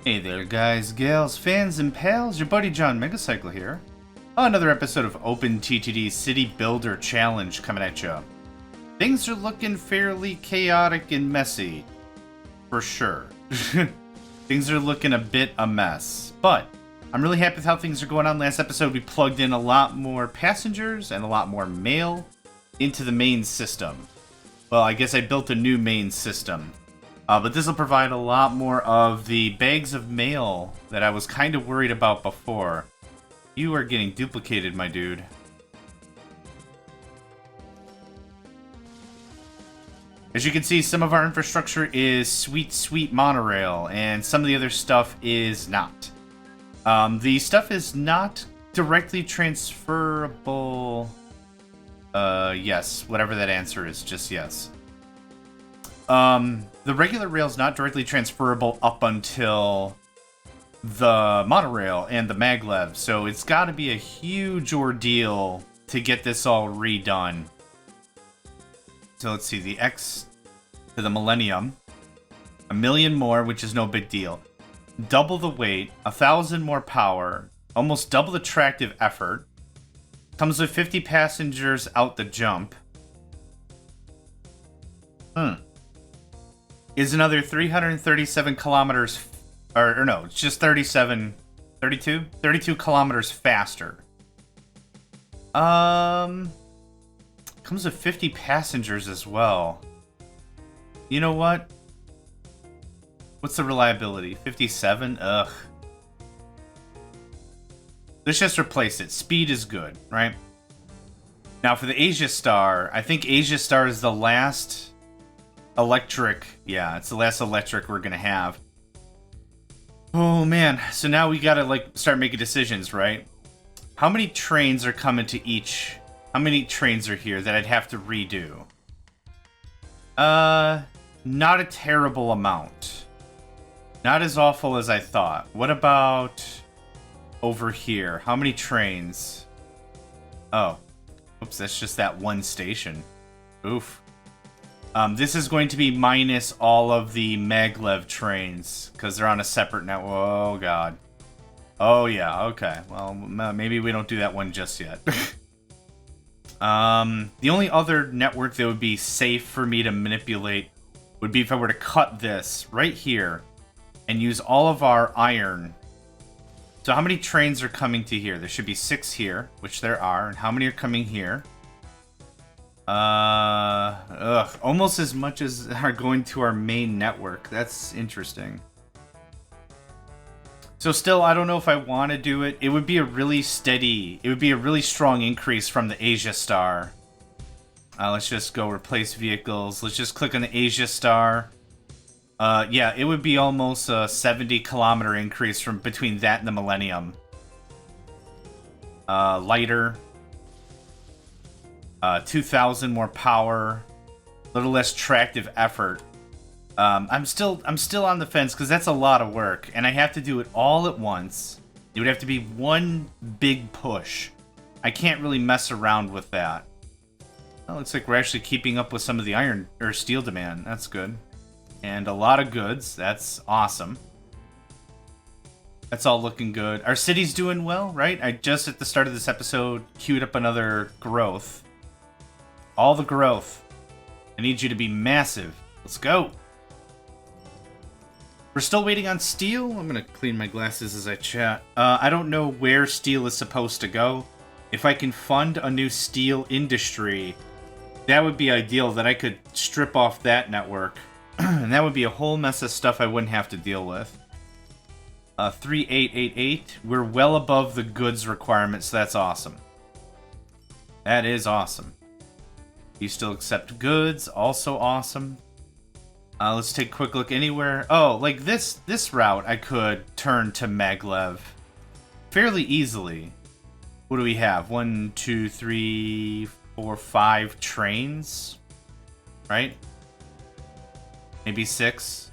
Hey there guys, gals, fans, and pals, your buddy John Megacycle here. Another episode of OpenTTD City Builder Challenge coming at ya. Things are looking fairly chaotic and messy, for sure. Things are looking a bit a mess, but I'm really happy with how things are going on. Last episode we plugged in a lot more passengers and a lot more mail into the main system. Well, I guess I built a new main system. But this will provide a lot more of the bags of mail that I was kind of worried about before. You are getting duplicated, my dude. As you can see, some of our infrastructure is sweet Monorail, and some of the other stuff is not. The stuff is not directly transferable. Yes, whatever that answer is, just yes. The regular rail is not directly transferable up until the Monorail and the Maglevs, so it's got to be a huge ordeal to get this all redone. So let's see, the X to the Millennium, 1,000,000 more, which is no big deal. Double the weight, 1,000 more power, almost double the tractive effort. Comes with 50 passengers out the jump. Is another 337 kilometers, or no, it's just 32 kilometers faster. Comes with 50 passengers as well. You know what? What's the reliability? 57? Ugh. Let's just replace it. Speed is good, right? Now for the Asia Star, I think Asia Star is the last electric. Yeah, it's the last electric we're gonna have. Oh man, so now we gotta start making decisions, right? How many trains are coming to each? How many trains are here that I'd have to redo? Not a terrible amount. Not as awful as I thought. What about over here? How many trains? Oh, oops, that's just that one station. Oof. This is going to be minus all of the Maglev trains, because they're on a separate network. Oh, God. Oh, yeah, okay. Well, maybe we don't do that one just yet. The only other network that would be safe for me to manipulate would be if I were to cut this right here and use all of our iron. So how many trains are coming to here? There should be 6 here, which there are. And how many are coming here? Almost as much as are going to our main network. That's interesting. So still, I don't know if I want to do it. It would be a really strong increase from the Asia Star. Let's just go replace vehicles. Let's just click on the Asia Star. Yeah, it would be almost a 70-kilometer increase from between that and the Millennium. Lighter. 2,000 more power, a little less tractive effort. I'm still on the fence because that's a lot of work, and I have to do it all at once. It would have to be one big push. I can't really mess around with that. Oh, looks like we're actually keeping up with some of the iron or steel demand. That's good, and a lot of goods. That's awesome. That's all looking good. Our city's doing well, right? I just at the start of this episode queued up another growth. All the growth. I need you to be massive. Let's go. We're still waiting on steel. I'm going to clean my glasses as I chat. I don't know where steel is supposed to go. If I can fund a new steel industry, that would be ideal, that I could strip off that network. And that would be a whole mess of stuff I wouldn't have to deal with. 3888. We're well above the goods requirements, so that's awesome. That is awesome. You still accept goods, also awesome. Let's take a quick look anywhere. Oh, like this route I could turn to Maglev fairly easily. What do we have? 1, 2, 3, 4, 5 trains, right? Maybe 6,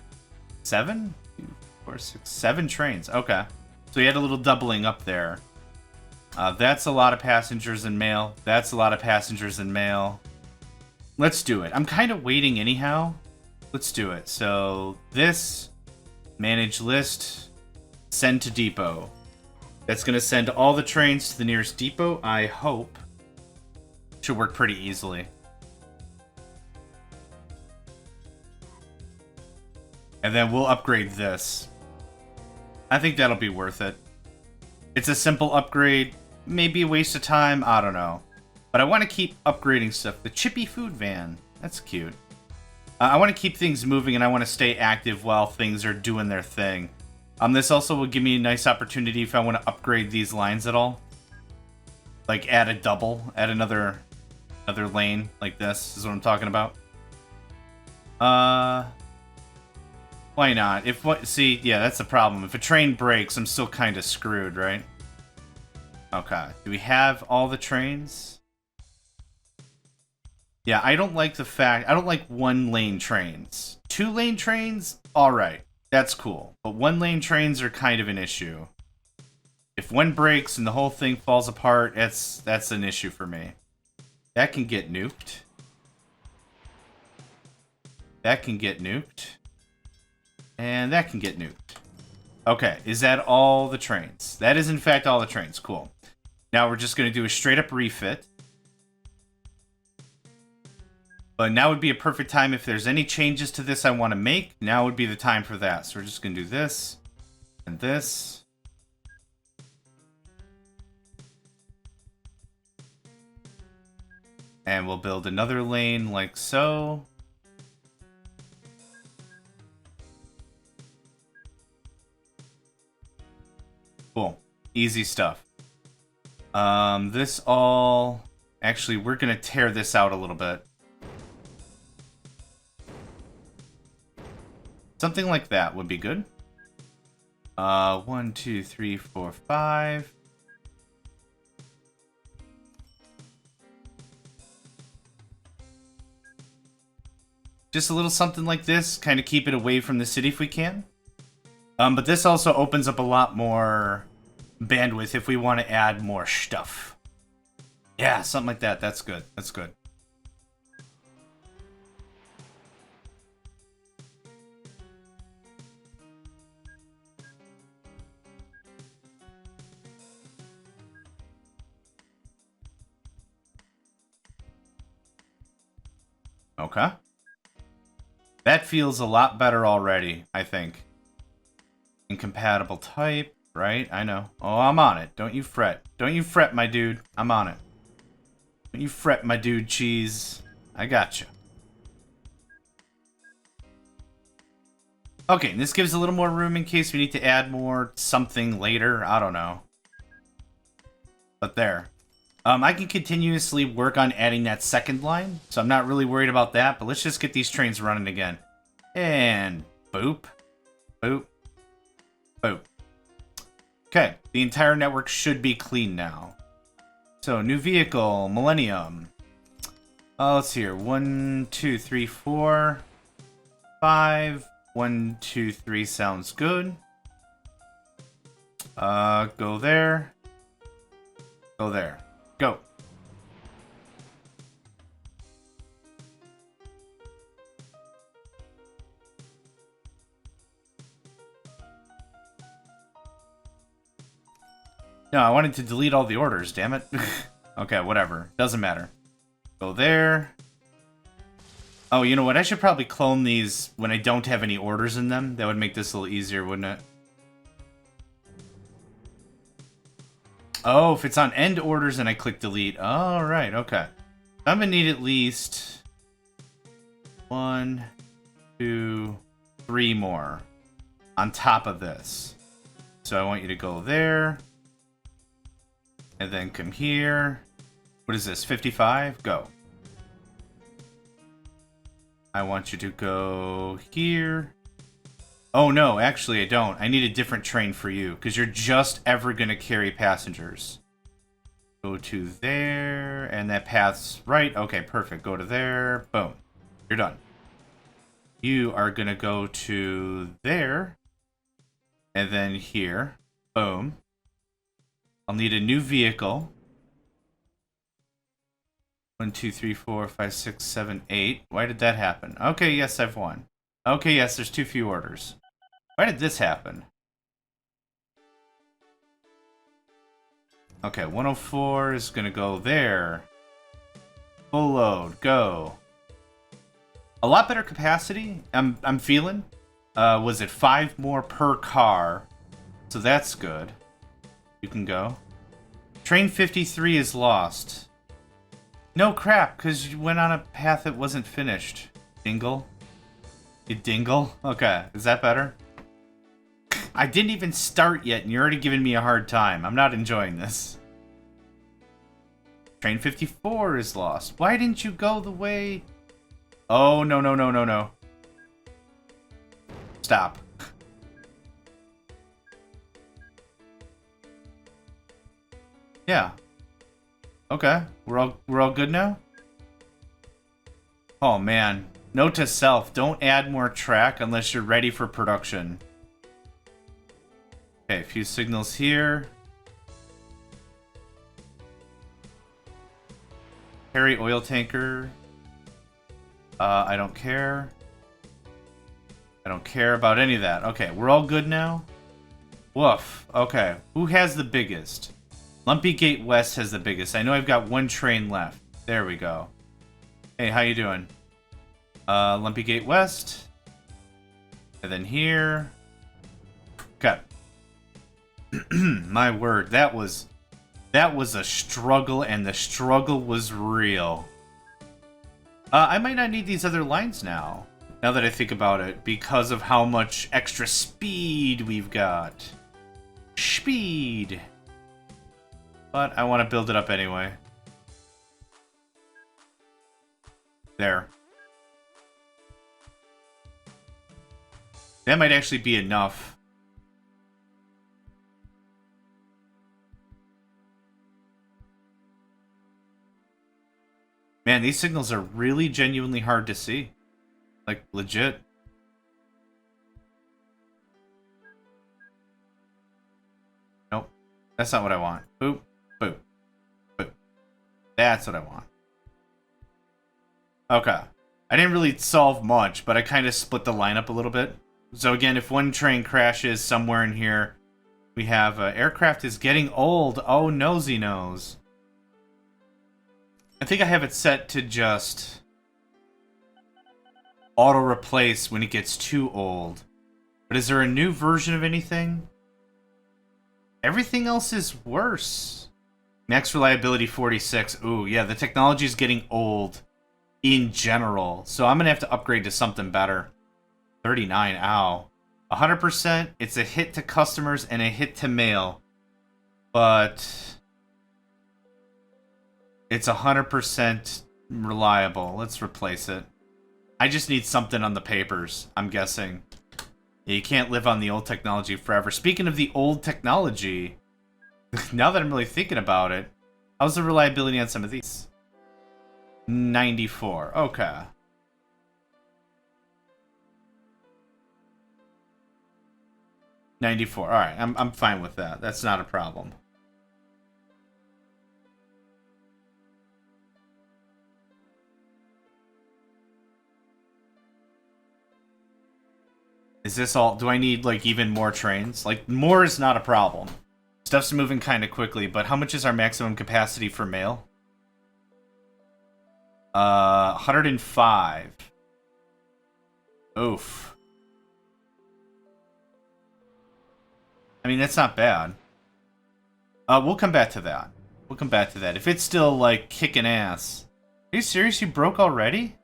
7, 2, 4, 6, 7 trains. Okay, so you had a little doubling up there. That's a lot of passengers and mail. That's a lot of passengers and mail. Let's do it. I'm kind of waiting anyhow. Let's do it. So this, manage list, Send to depot. That's going to send all the trains to the nearest depot, I hope. Should work pretty easily. And then we'll upgrade this. I think that'll be worth it. It's a simple upgrade. Maybe a waste of time. I don't know. But I want to keep upgrading stuff. The Chippy Food Van. That's cute. I want to keep things moving, and I want to stay active while things are doing their thing. This also will give me a nice opportunity if I want to upgrade these lines at all. Like add a double, add another lane like this is what I'm talking about. Why not? See, yeah, that's the problem. If a train breaks, I'm still kind of screwed, right? Okay. Do we have all the trains? Yeah, I don't like I don't like one-lane trains. Two-lane trains, all right. That's cool. But one-lane trains are kind of an issue. If one breaks and the whole thing falls apart, that's an issue for me. That can get nuked. That can get nuked. And that can get nuked. Okay, is that all the trains? That is, in fact, all the trains. Cool. Now we're just going to do a straight-up refit. But now would be a perfect time if there's any changes to this I want to make. Now would be the time for that. So we're just going to do this and this. And we'll build another lane like so. Cool. Easy stuff. This all... Actually, we're going to tear this out a little bit. Something like that would be good. 1, 2, 3, 4, 5. Just a little something like this. Kind of keep it away from the city if we can. But this also opens up a lot more bandwidth if we want to add more stuff. Yeah, something like that. That's good. That's good. Okay. That feels a lot better already, I think. Incompatible type, right? I know. Oh, I'm on it. Don't you fret. Don't you fret, my dude. I'm on it. Don't you fret, my dude, cheese. I got you. Okay, and this gives a little more room in case we need to add more something later. I don't know. But there. I can continuously work on adding that second line, so I'm not really worried about that, but let's just get these trains running again. And boop. Boop. Boop. Okay, the entire network should be clean now. So, new vehicle, Millennium. Let's see here. 1, 2, 3, 4, 5. 1, 2, 3 sounds good. Go there. Go there. Go. No, I wanted to delete all the orders, damn it. Okay, whatever. Doesn't matter. Go there. Oh, you know what? I should probably clone these when I don't have any orders in them. That would make this a little easier, wouldn't it? Oh, if it's on end orders and I click delete. All right, okay. I'm gonna need at least 1, 2, 3 more on top of this. So I want you to go there. And then come here. What is this, 55? Go. I want you to go here. Oh no, actually I don't. I need a different train for you, because you're just ever going to carry passengers. Go to there, and that path's right. Okay, perfect. Go to there. Boom. You're done. You are going to go to there, and then here. Boom. I'll need a new vehicle. 1, 2, 3, 4, 5, 6, 7, 8. Why did that happen? Okay, yes, I've won. Okay, yes, there's too few orders. Why did this happen? Okay, 104 is gonna go there. Full load, go. A lot better capacity, I'm feeling. Was it 5 more per car? So that's good. You can go. Train 53 is lost. No crap, because you went on a path that wasn't finished. Dingle? You dingle? Okay, is that better? I didn't even start yet, and you're already giving me a hard time. I'm not enjoying this. Train 54 is lost. Why didn't you go the way... Oh, no, no, no, no, no. Stop. Yeah. Okay, we're all good now? Oh, man. Note to self, don't add more track unless you're ready for production. Okay, a few signals here. Carry oil tanker. I don't care. I don't care about any of that. Okay, we're all good now? Woof. Okay, who has the biggest? Lumpy Gate West has the biggest. I know I've got 1 train left. There we go. Hey, how you doing? Lumpy Gate West. And then here. Okay. My word, that was a struggle, and the struggle was real. I might not need these other lines now that I think about it, because of how much extra speed we've got. Speed! But I want to build it up anyway. There. That might actually be enough. Man, these signals are really genuinely hard to see. Like, legit. Nope. That's not what I want. Boop. Boop. Boop. That's what I want. Okay. I didn't really solve much, but I kind of split the lineup a little bit. So again, if 1 train crashes somewhere in here, we have aircraft is getting old. Oh, nosy nose. I think I have it set to just auto-replace when it gets too old. But is there a new version of anything? Everything else is worse. Max reliability 46. Ooh, yeah, the technology is getting old in general. So I'm going to have to upgrade to something better. 39, ow. 100%, it's a hit to customers and a hit to mail. But it's 100% reliable. Let's replace it. I just need something on the papers, I'm guessing. Yeah, you can't live on the old technology forever. Speaking of the old technology, now that I'm really thinking about it, how's the reliability on some of these? 94. Okay. $94. All right, I'm fine with that. That's not a problem. Is this all? Do I need like even more trains? Like, more is not a problem. Stuff's moving kind of quickly, but how much is our maximum capacity for mail? 105. Oof. I mean, that's not bad. We'll come back to that. We'll come back to that. If it's still, like, kicking ass. Are you serious? You broke already?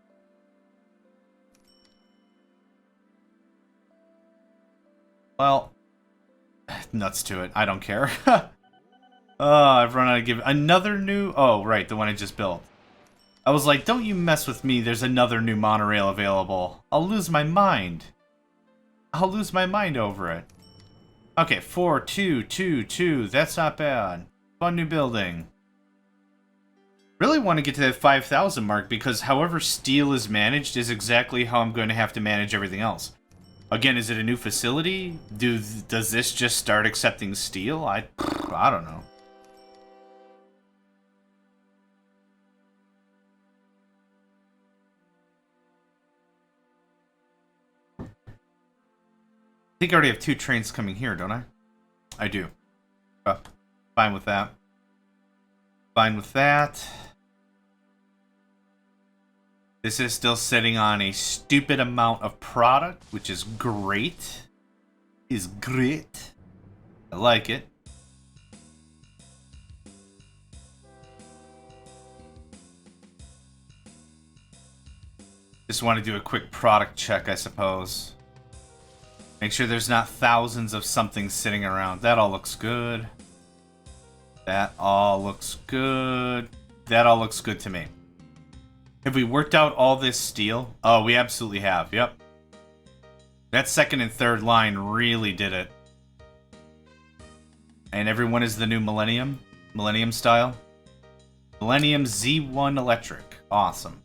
Well, nuts to it. I don't care. I've run out of give... Another new... Oh, right, the one I just built. I was like, don't you mess with me. There's another new monorail available. I'll lose my mind. I'll lose my mind over it. Okay, 4, 2, 2, 2. That's not bad. Fun new building. Really want to get to that 5,000 mark, because however steel is managed is exactly how I'm going to have to manage everything else. Again, is it a new facility? Does this just start accepting steel? I don't know. I think I already have 2 trains coming here, don't I? I do. Fine with that. Fine with that. This is still sitting on a stupid amount of product, which is great. I like it. Just want to do a quick product check, I suppose. Make sure there's not thousands of something sitting around. That all looks good. That all looks good. That all looks good to me. Have we worked out all this steel? Oh, we absolutely have. Yep. That second and third line really did it. And everyone is the new Millennium? Millennium style? Millennium Z1 Electric. Awesome.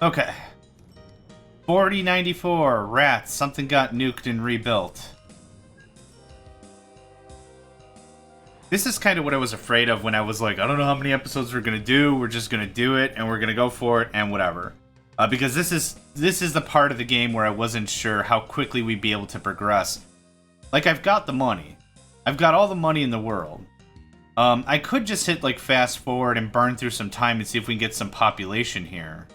Okay. 4094. Rats. Something got nuked and rebuilt. This is kind of what I was afraid of when I was like, I don't know how many episodes we're going to do. We're just going to do it, and we're going to go for it, and whatever. Because this is the part of the game where I wasn't sure how quickly we'd be able to progress. Like, I've got the money. I've got all the money in the world. I could just hit, like, fast forward and burn through some time and see if we can get some population here.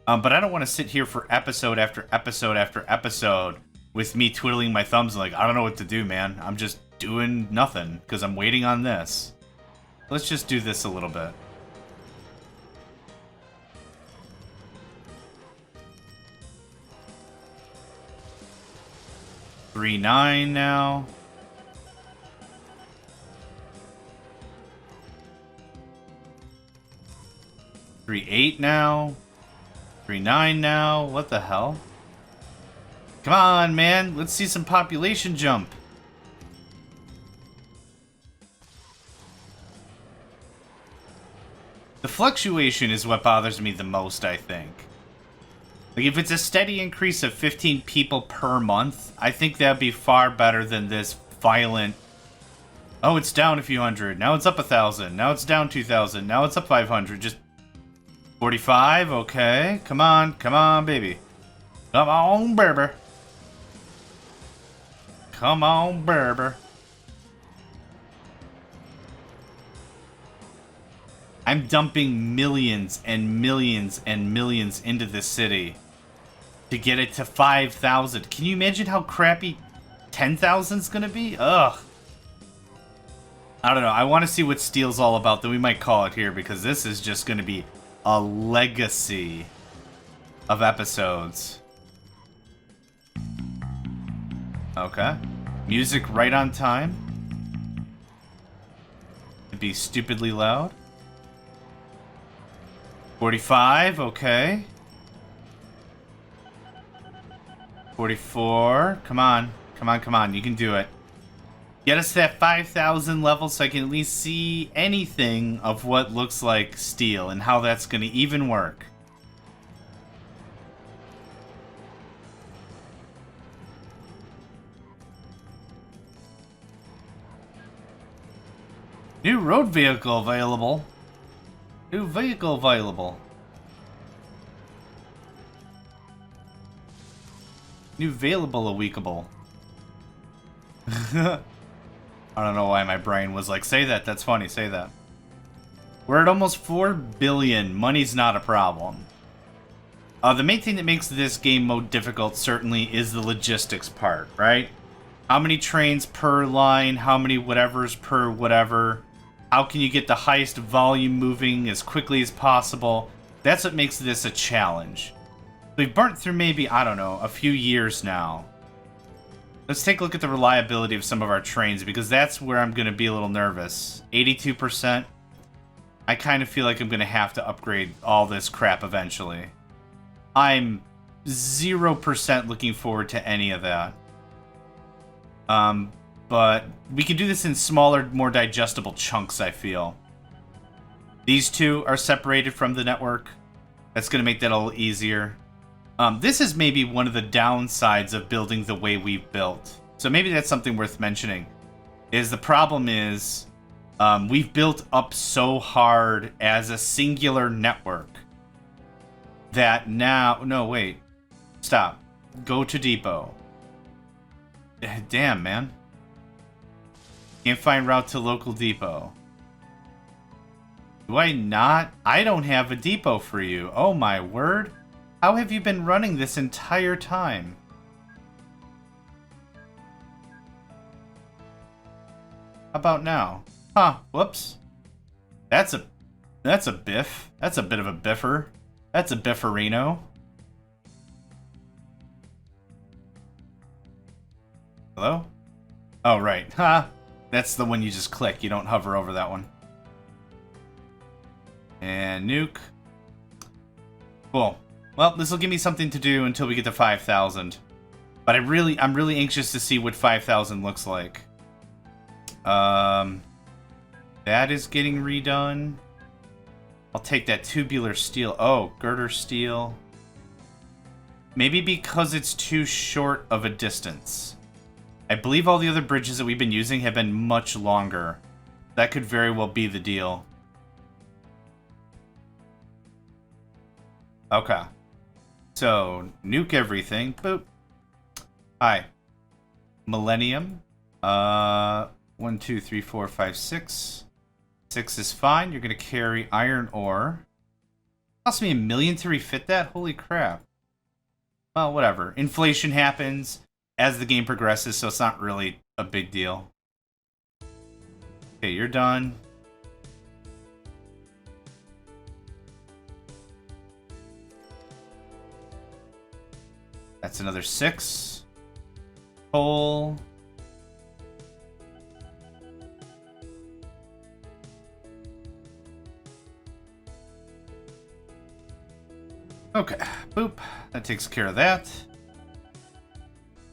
But I don't want to sit here for episode after episode after episode with me twiddling my thumbs and like, I don't know what to do, man. I'm just doing nothing because I'm waiting on this. Let's just do this a little bit. $3.9 now. $3.8 now. $3.9 now. What the hell? Come on, man. Let's see some population jump. The fluctuation is what bothers me the most, I think. Like, if it's a steady increase of 15 people per month, I think that'd be far better than this violent... Oh, it's down a few hundred. Now it's up 1,000. Now it's down 2,000. Now it's up 500. Just 45? Okay. Come on, baby. Come on, Berber. Come on, Berber. I'm dumping millions and millions and millions into this city to get it to 5,000. Can you imagine how crappy 10,000's gonna be? Ugh. I don't know. I want to see what Steel's all about. Then we might call it here because this is just gonna be a legacy of episodes. Okay. Music right on time. It'd be stupidly loud. 45, okay. 44, come on. Come on, you can do it. Get us to that 5,000 level so I can at least see anything of what looks like steel and how that's going to even work. New road vehicle available. New vehicle available. New available a weekable. I don't know why my brain was like, say that, that's funny, say that. We're at almost 4 billion. Money's not a problem. The main thing that makes this game mode difficult certainly is the logistics part, right? How many trains per line, how many whatevers per whatever. How can you get the highest volume moving as quickly as possible? That's what makes this a challenge. We've burnt through maybe, I don't know, a few years now. Let's take a look at the reliability of some of our trains, because that's where I'm going to be a little nervous. 82%. I kind of feel like I'm going to have to upgrade all this crap eventually. I'm 0% looking forward to any of that. But we can do this in smaller, more digestible chunks, I feel. These two are separated from the network. That's going to make that a little easier. This is maybe one of the downsides of building the way we've built. So maybe that's something worth mentioning. Is the problem is we've built up so hard as a singular network that now... No, wait. Stop. Go to depot. Damn, man. Can't find route to local depot. Do I not? I don't have a depot for you. Oh my word. How have you been running this entire time? How about now? Huh, whoops. That's a biff. That's a bit of a biffer. That's a bifferino. Hello? Oh, right. Ha! That's the one you just click. You don't hover over that one. And nuke. Cool. Well, this will give me something to do until we get to 5,000. But I'm really anxious to see what 5,000 looks like. That is getting redone. I'll take that tubular steel. Oh, girder steel. Maybe because it's too short of a distance. I believe all the other bridges that we've been using have been much longer. That could very well be the deal. Okay. So, nuke everything. Boop. Hi. Millennium. 1, 2, 3, 4, 5, 6. 6 is fine. You're going to carry iron ore. Cost me $1 million to refit that? Holy crap. Well, whatever. Inflation happens as the game progresses, so it's not really a big deal. Okay, you're done. That's another 6. Coal. Okay, boop. That takes care of that.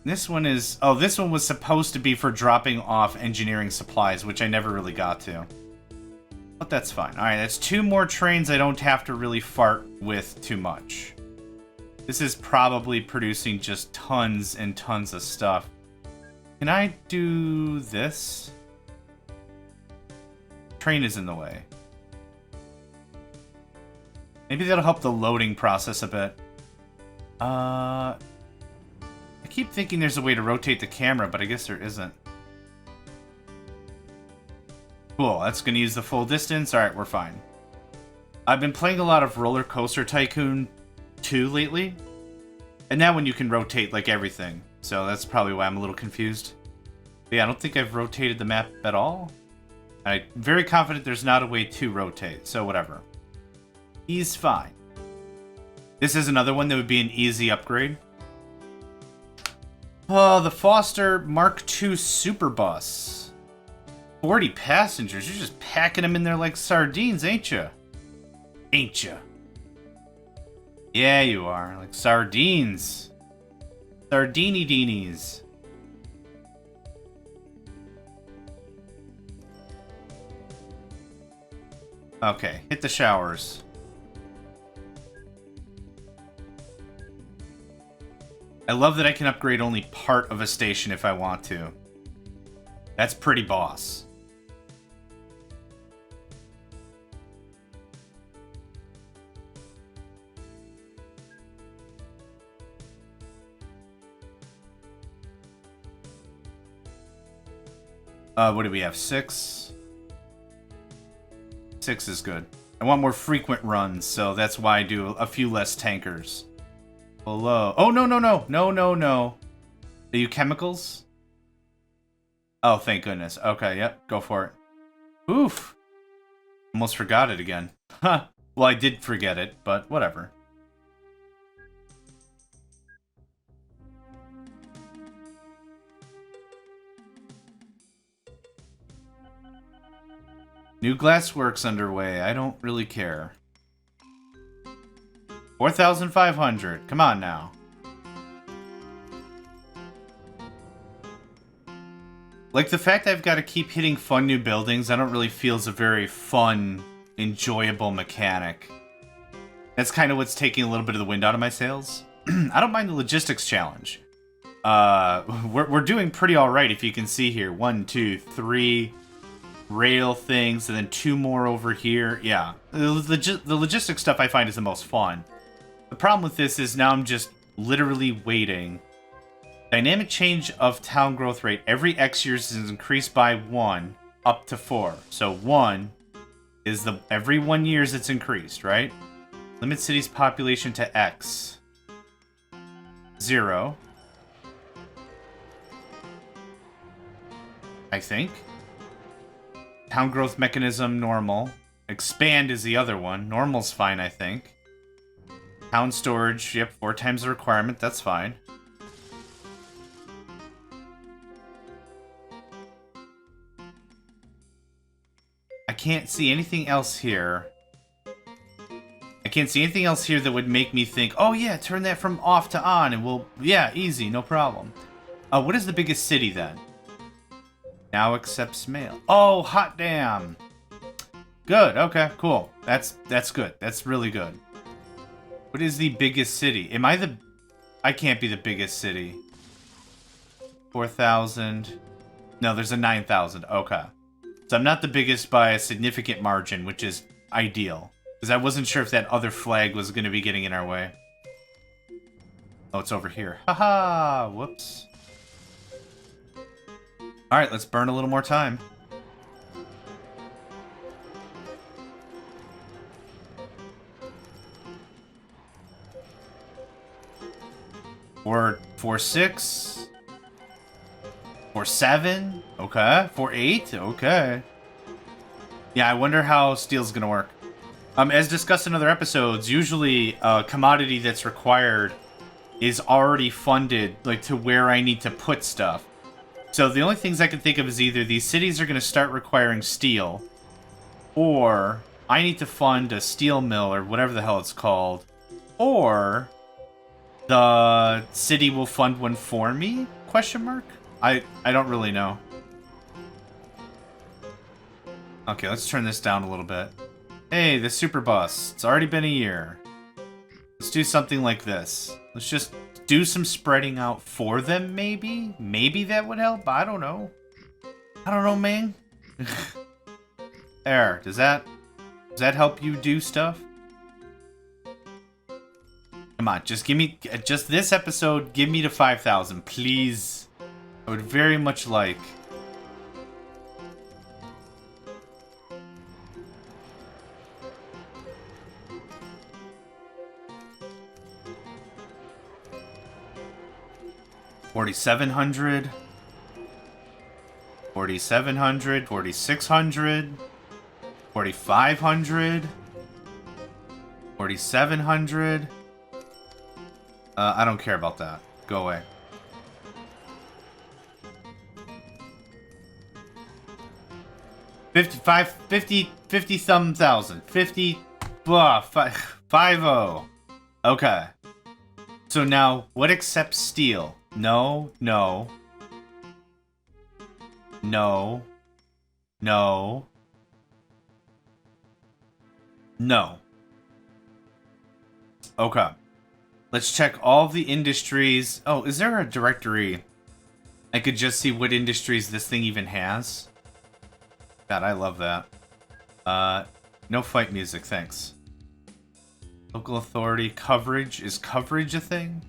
This one is... Oh, this one was supposed to be for dropping off engineering supplies, which I never really got to. But that's fine. Alright, that's 2 more trains I don't have to really fart with too much. This is probably producing just tons and tons of stuff. Can I do this? Train is in the way. Maybe that'll help the loading process a bit. I keep thinking there's a way to rotate the camera, but I guess there isn't. Cool, that's going to use the full distance. Alright, we're fine. I've been playing a lot of Roller Coaster Tycoon 2 lately. And that one you can rotate like everything. So that's probably why I'm a little confused. But yeah, I don't think I've rotated the map at all. I'm very confident there's not a way to rotate, so whatever. He's fine. This is another one that would be an easy upgrade. Oh, the Foster Mark II Super Bus. 40 passengers. You're just packing them in there like sardines, ain't you? Ain't you? Yeah, you are. Like sardines. Sardini-deenies. Okay, hit the showers. I love that I can upgrade only part of a station if I want to. That's pretty boss. What do we have? 6? 6 is good. I want more frequent runs, so that's why I do a few less tankers. Hello. Oh, no, no, no. No, no, no. Are you chemicals? Oh, thank goodness. Okay, yep. Go for it. Oof. Almost forgot it again. Huh. Well, I did forget it, but whatever. New glassworks underway. I don't really care. 4,500. Come on now. Like, the fact I've got to keep hitting fun new buildings, I don't really feel is a very fun, enjoyable mechanic. That's kind of what's taking a little bit of the wind out of my sails. I don't mind the logistics challenge. We're doing pretty alright, if you can see here. 1, 2, 3 rail things, and then 2 more over here. Yeah, the logistics stuff I find is the most fun. The problem with this is now I'm just literally waiting Dynamic change of town growth rate. Every X years is increased by 1 up to 4. So 1 is the every 1 years it's increased, right? Limit city's population to X. 0. I think. Town growth mechanism, normal. Expand is the other one. Normal's fine, I think. Town storage, yep, 4 times the requirement, that's fine. I can't see anything else here. I can't see anything else here that would make me think, oh yeah, turn that from off to on and we'll, yeah, easy, no problem. What is the biggest city then? Now accepts mail. Oh, hot damn. Good, okay, cool. That's good. That's really good. What is the biggest city? Am I the... I can't be the biggest city. 4,000. No, there's a 9,000. Okay. So I'm not the biggest by a significant margin, which is ideal. Because I wasn't sure if that other flag was going to be getting in our way. Oh, it's over here. Haha! Whoops. Alright, let's burn a little more time. Four 6. 4-7. Okay. 4-8. Okay. Yeah, I wonder how steel's gonna work. As discussed in other episodes, usually a commodity that's required is already funded, like, to where I need to put stuff. So the only things I can think of is either these cities are going to start requiring steel, or I need to fund a steel mill, or whatever the hell it's called, or the city will fund one for me? Question mark? I don't really know. Okay, let's turn this down a little bit. Hey, the super bus. It's already been a year. Let's do something like this. Let's just do some spreading out for them, maybe? Maybe that would help? I don't know. I don't know, man. There. Does that help you do stuff? Come on, just give me... Just this episode, give me to 5,000, please. I would very much like... $4,700, 4,700, 4,600, 4,500, 4,700. I don't care about that. Go away. Fifty-some thousand. 50, blah, 5-0. Okay. So now, what accepts steel? No, no. No. No. No. Okay. Let's check all the industries. Oh, is there a directory? I could just see what industries this thing even has. God, I love that. No fight music, thanks. Local authority coverage. Is coverage a thing?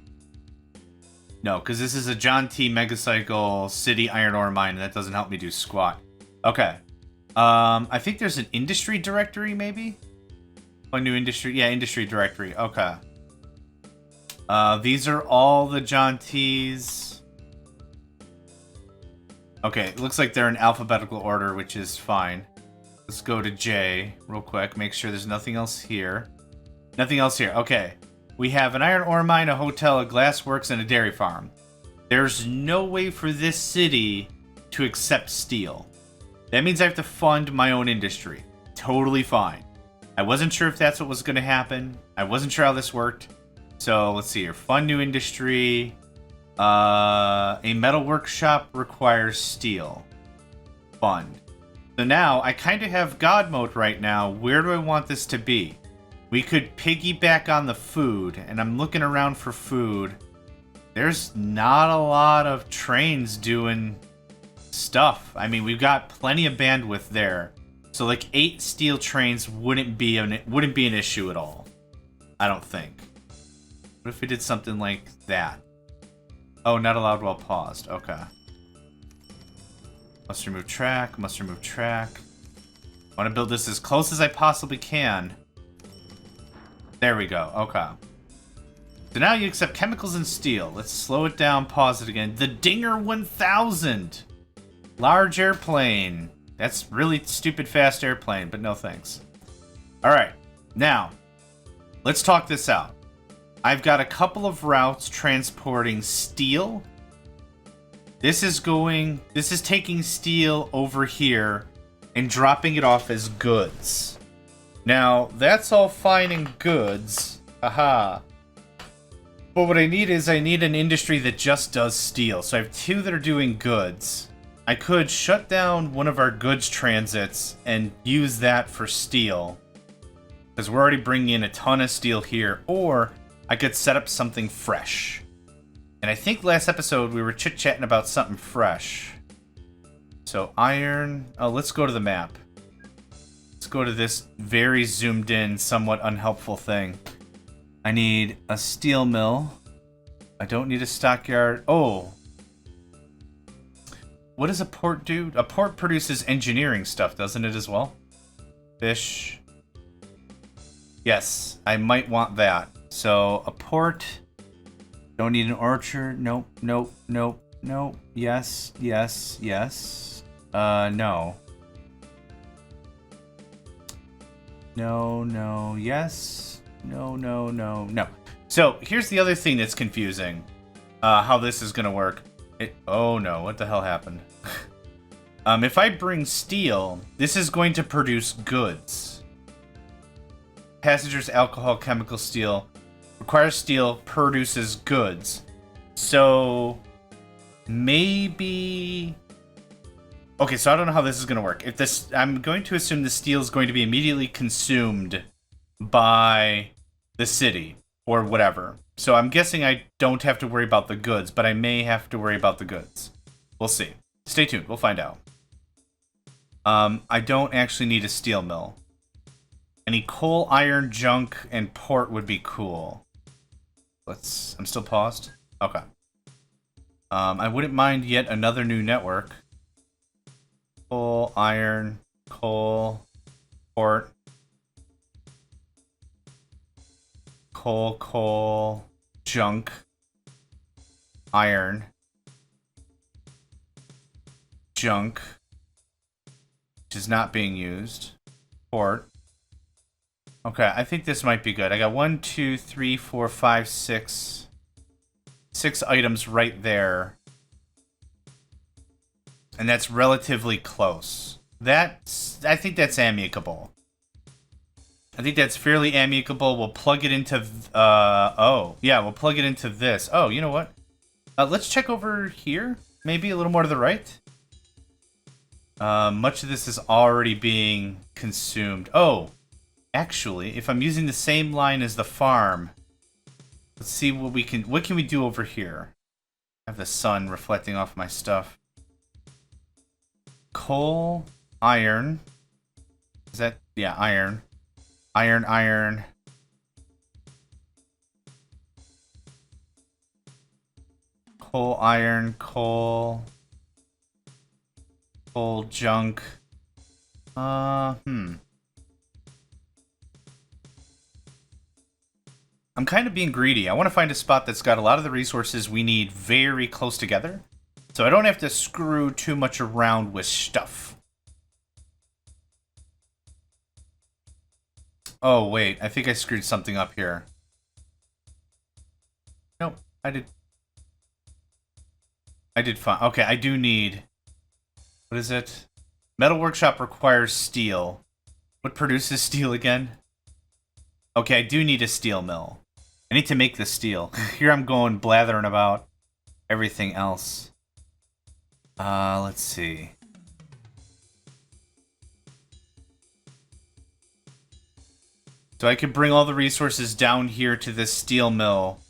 No, because this is a John T. Megacycle City Iron Ore Mine, and that doesn't help me do squat. Okay. I think there's an industry directory, maybe? Oh, new industry. Yeah, industry directory. Okay. These are all the John T's. Okay, it looks like they're in alphabetical order, which is fine. Let's go to J real quick. Make sure there's nothing else here. Nothing else here. Okay. We have an iron ore mine, a hotel, a glass works, and a dairy farm. There's no way for this city to accept steel. That means I have to fund my own industry. Totally fine. I wasn't sure if that's what was going to happen. I wasn't sure how this worked. So let's see here. Fund new industry. A metal workshop requires steel. Fund. So now I kind of have God mode right now. Where do I want this to be? We could piggyback on the food, and I'm looking around for food. There's not a lot of trains doing stuff. I mean, we've got plenty of bandwidth there. So like 8 steel trains wouldn't be an issue at all. I don't think. What if we did something like that? Oh, not allowed while paused. Okay. Must remove track. Must remove track. I want to build this as close as I possibly can. There we go. Okay. So now you accept chemicals and steel. Let's slow it down. Pause it again. The Dinger 1000. Large airplane. That's really stupid fast airplane, but no thanks. All right. Now, let's talk this out. I've got a couple of routes transporting steel. This is taking steel over here and dropping it off as goods. Now, that's all fine and goods. Haha. But what I need an industry that just does steel. So I have two that are doing goods. I could shut down one of our goods transits and use that for steel, because we're already bringing in a ton of steel here. Or I could set up something fresh. And I think last episode we were chit-chatting about something fresh. So iron... Oh, let's go to the map. Let's go to this very zoomed in, somewhat unhelpful thing. I need a steel mill. I don't need a stockyard. Oh. What does a port do? A port produces engineering stuff, doesn't it, as well? Fish. Yes, I might want that. So, a port... Don't need an orchard. Nope, nope, nope, nope. Yes, yes, yes. No. No, no, yes. No, no, no, no. So, here's the other thing that's confusing. How this is gonna work. Oh no, what the hell happened? If I bring steel, this is going to produce goods. Passengers, alcohol, chemical, steel. Requires steel, produces goods. So, maybe... Okay, so I don't know how this is going to work. If this, I'm going to assume the steel is going to be immediately consumed by the city, or whatever. So I'm guessing I don't have to worry about the goods, but I may have to worry about the goods. We'll see. Stay tuned, we'll find out. I don't actually need a steel mill. Any coal, iron, junk, and port would be cool. I'm still paused? Okay. I wouldn't mind yet another new network. Coal, iron, coal, port. Coal, junk, iron, junk, which is not being used, port. Okay, I think this might be good. I got 1, 2, 3, 4, 5, 6 items right there. And that's relatively close. I think that's amicable. I think that's fairly amicable. We'll plug it into... oh, yeah, we'll plug it into this. Oh, you know what? Let's check over here. Maybe a little more to the right. Much of this is already being consumed. Oh, actually, if I'm using the same line as the farm, let's see what we can... What can we do over here? I have the sun reflecting off my stuff. Coal, iron. Is that... Yeah, iron. Iron, iron. Coal, iron, coal. Coal, junk. I'm kind of being greedy. I want to find a spot that's got a lot of the resources we need very close together, so I don't have to screw too much around with stuff. Oh, wait. I think I screwed something up here. Nope. I did fine. Okay, I do need... What is it? Metal workshop requires steel. What produces steel again? Okay, I do need a steel mill. I need to make the steel. Here I'm going blathering about everything else. Let's see. So I could bring all the resources down here to this steel mill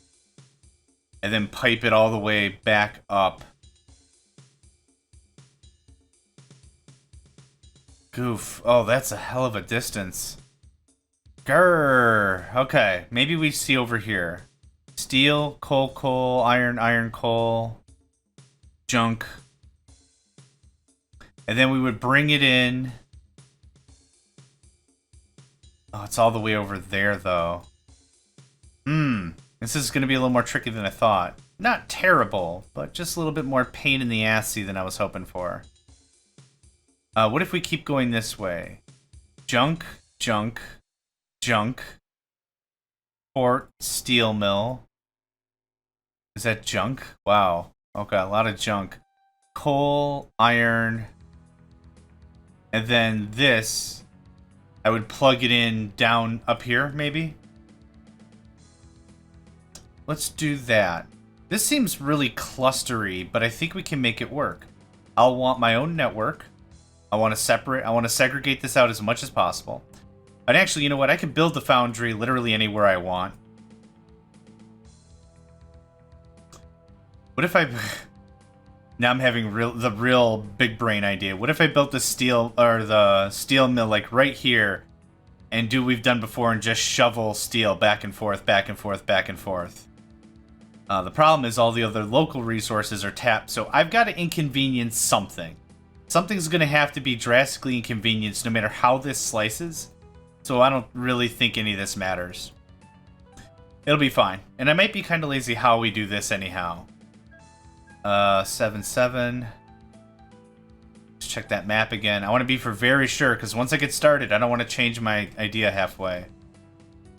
and then pipe it all the way back up. Goof. Oh, that's a hell of a distance. Grrr. Okay, maybe we see over here. Steel, coal, coal, iron, iron, coal, junk. And then we would bring it in. Oh, it's all the way over there, though. This is going to be a little more tricky than I thought. Not terrible, but just a little bit more pain in the assy than I was hoping for. What if we keep going this way? Junk, junk, junk. Port, steel mill. Is that junk? Wow. Okay, a lot of junk. Coal, iron. And then this, I would plug it in down up here, maybe? Let's do that. This seems really clustery, but I think we can make it work. I'll want my own network. I want to segregate this out as much as possible. And actually, you know what? I can build the foundry literally anywhere I want. What if I... Now I'm having the real big brain idea. What if I built the steel mill like right here and do what we've done before and just shovel steel back and forth, back and forth, back and forth? The problem is all the other local resources are tapped, so I've got to inconvenience something. Something's going to have to be drastically inconvenienced no matter how this slices, so I don't really think any of this matters. It'll be fine. And I might be kind of lazy how we do this anyhow. 7-7. Let's check that map again. I want to be for very sure, because once I get started, I don't want to change my idea halfway.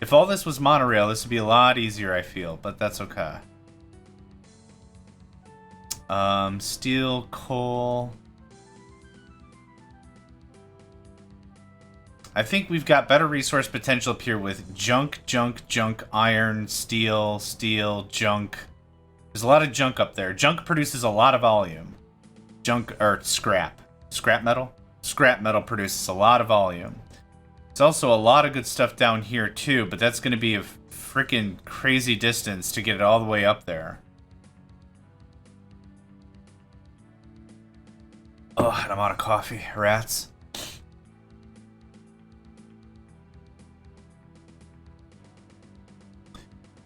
If all this was monorail, this would be a lot easier, I feel, but that's okay. Steel, coal. I think we've got better resource potential up here with junk, junk, junk, iron, steel, steel, junk. There's a lot of junk up there. Junk produces a lot of volume. Junk, or scrap. Scrap metal? Scrap metal produces a lot of volume. There's also a lot of good stuff down here too, but that's going to be a freaking crazy distance to get it all the way up there. Oh, and I'm out of coffee. Rats.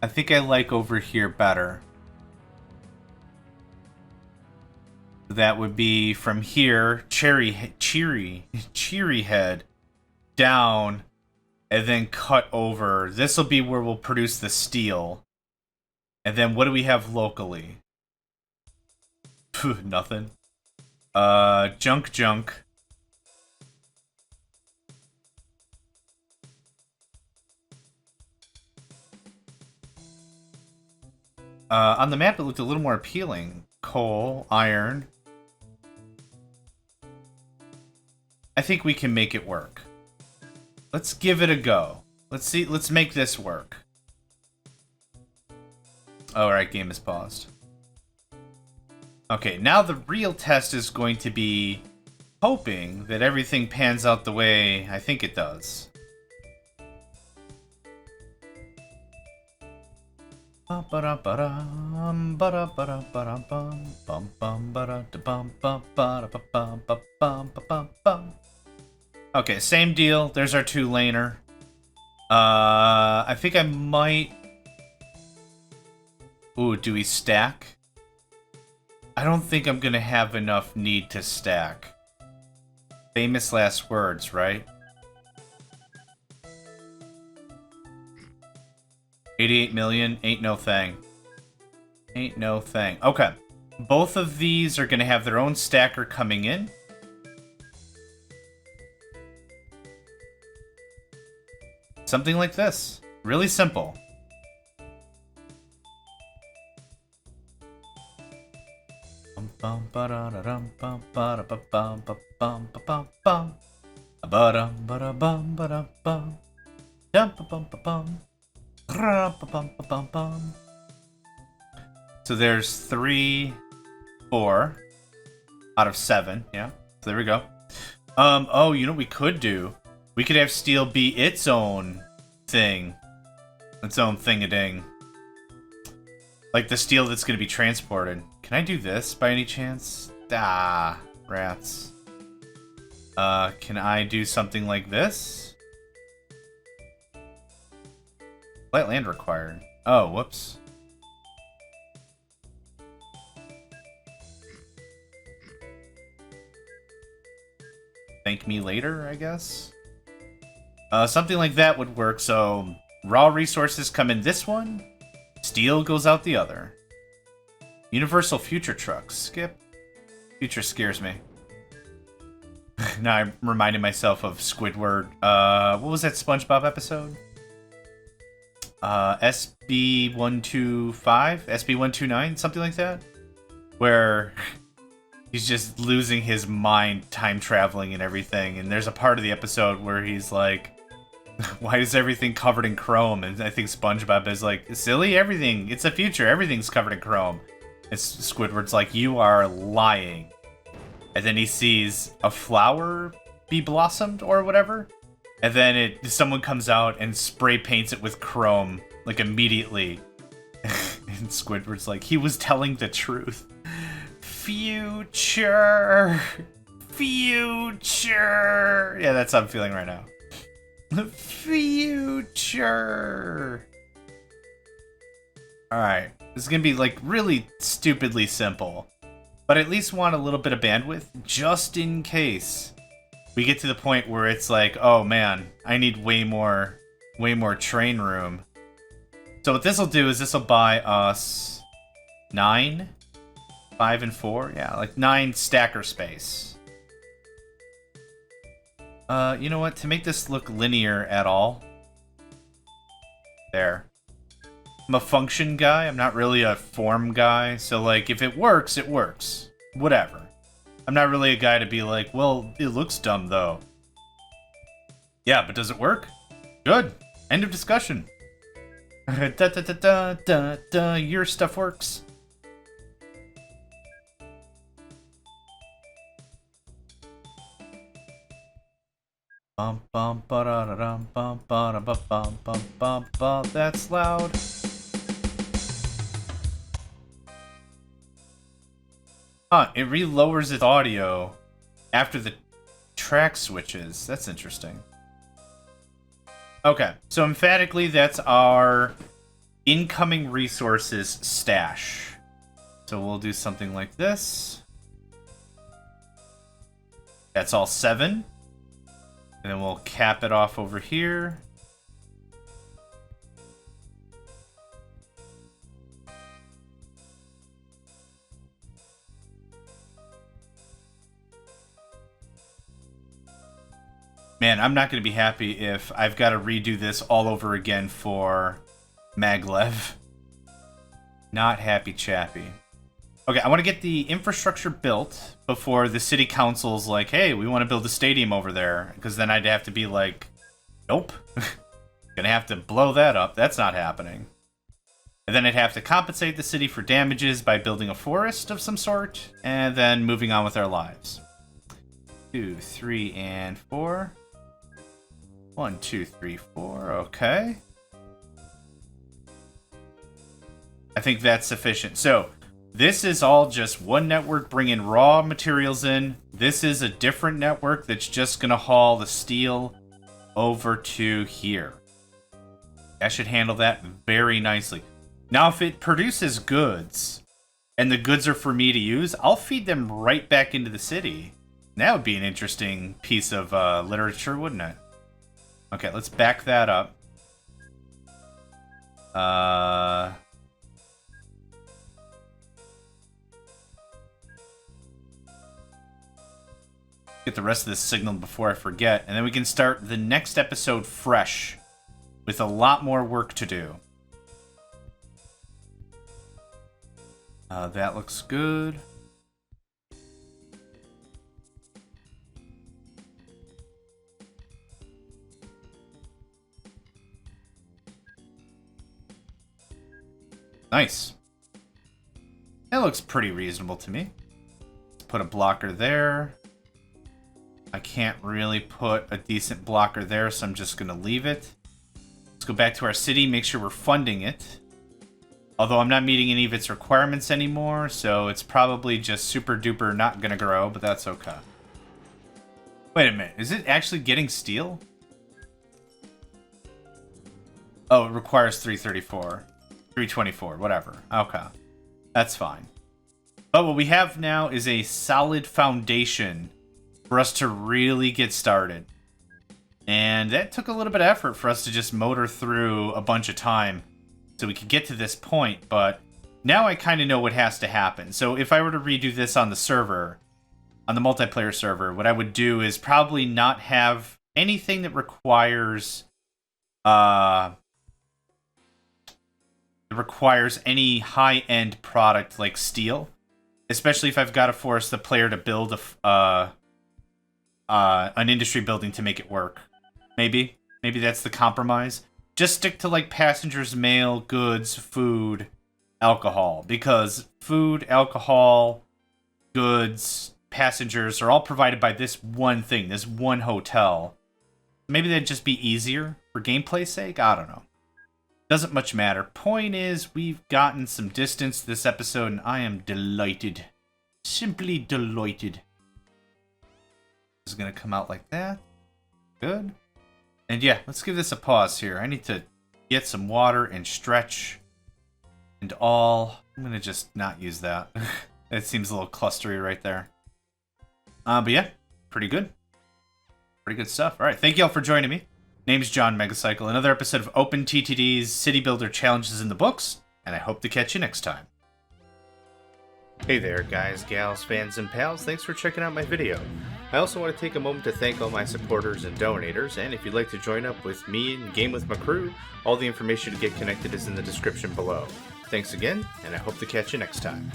I think I like over here better. That would be from here, Cheery Head, down, and then cut over. This will be where we'll produce the steel. And then what do we have locally? Nothing. Junk, junk. On the map, it looked a little more appealing. Coal, iron. I think we can make it work. Let's give it a go. Let's see. Let's make this work. Alright, game is paused. Okay, now the real test is going to be hoping that everything pans out the way I think it does. Okay, same deal. There's our 2-laner. I think I might... Ooh, do we stack? I don't think I'm gonna have enough need to stack. Famous last words, right? 88 million? Ain't no thing. Ain't no thing. Okay. Both of these are gonna have their own stacker coming in. Something like this. Really simple. So there's 3, 4 out of 7. Yeah. So there we go. Oh, you know what we could do? We could have steel be its own thing. Its own thing-a-ding. Like the steel that's going to be transported. Can I do this by any chance? Ah, rats. Can I do something like this? Flat land required. Oh, whoops. thank me later, I guess. Something like that would work. So raw resources come in this one, steel goes out the other. Universal future trucks. Skip. Future scares me. Now I'm reminding myself of Squidward. What was that SpongeBob episode? SB125? SB129? Something like that? Where he's just losing his mind, time traveling and everything. And there's a part of the episode where he's like, why is everything covered in chrome? And I think SpongeBob is like, silly, everything. It's the future. Everything's covered in chrome. And Squidward's like, you are lying. And then he sees a flower be blossomed or whatever. And then someone comes out and spray paints it with chrome, like immediately. And Squidward's like, he was telling the truth. Future. Future. Yeah, that's how I'm feeling right now. Future. Alright. This is going to be like really stupidly simple. But I at least want a little bit of bandwidth just in case we get to the point where it's like, oh man, I need way more train room. So what this will do is this will buy us 9, 5, and 4. Yeah, like 9 stacker space. You know what? To make this look linear at all, there. I'm a function guy. I'm not really a form guy. So like, if it works, it works. Whatever. I'm not really a guy to be like, well, it looks dumb though. Yeah, but does it work? Good. End of discussion. Da da da da da da. Your stuff works. Bum bum ba da da dum bum ba da ba bum bum bum bum. That's loud. Huh, it re-lowers its audio after the track switches. That's interesting. Okay, so emphatically that's our incoming resources stash. So we'll do something like this. That's all 7. And then we'll cap it off over here. Man, I'm not going to be happy if I've got to redo this all over again for Maglev. Not happy chappy. Okay, I want to get the infrastructure built before the city council's like, hey, we want to build a stadium over there. Because then I'd have to be like, nope. Gonna have to blow that up. That's not happening. And then I'd have to compensate the city for damages by building a forest of some sort. And then moving on with our lives. 2, 3, and 4. 1, 2, 3, 4. Okay. I think that's sufficient. So, this is all just one network bringing raw materials in. This is a different network that's just going to haul the steel over to here. That should handle that very nicely. Now, if it produces goods, and the goods are for me to use, I'll feed them right back into the city. That would be an interesting piece of literature, wouldn't it? Okay, let's back that up. Get the rest of this signaled before I forget, and then we can start the next episode fresh with a lot more work to do. That looks good. Nice. That looks pretty reasonable to me. Let's put a blocker there. I can't really put a decent blocker there, so I'm just going to leave it. Let's go back to our city, make sure we're funding it. Although I'm not meeting any of its requirements anymore, so it's probably just super duper not going to grow, but that's okay. Wait a minute, is it actually getting steel? Oh, it requires 334. 324, whatever. Okay. That's fine. But what we have now is a solid foundation for us to really get started. And that took a little bit of effort for us to just motor through a bunch of time so we could get to this point, but now I kind of know what has to happen. So if I were to redo this on the server, on the multiplayer server, what I would do is probably not have anything that requires any high-end product like steel, especially if I've got to force the player to build an industry building to make it work. Maybe that's the compromise. Just stick to like passengers, mail, goods, food, alcohol, because food, alcohol, goods, passengers are all provided by this one thing, this one hotel. Maybe that'd just be easier for gameplay's sake? I don't know. Doesn't much matter. Point is, we've gotten some distance this episode, and I am delighted. Simply delighted. This is going to come out like that. Good. And yeah, let's give this a pause here. I need to get some water and stretch and all. I'm going to just not use that. It seems a little clustery right there. But yeah, pretty good. Pretty good stuff. All right, thank you all for joining me. Name's John Megacycle. Another episode of OpenTTD's City Builder Challenges in the books, and I hope to catch you next time. Hey there, guys, gals, fans, and pals. Thanks for checking out my video. I also want to take a moment to thank all my supporters and donators, and if you'd like to join up with me and game with my crew, all the information to get connected is in the description below. Thanks again, and I hope to catch you next time.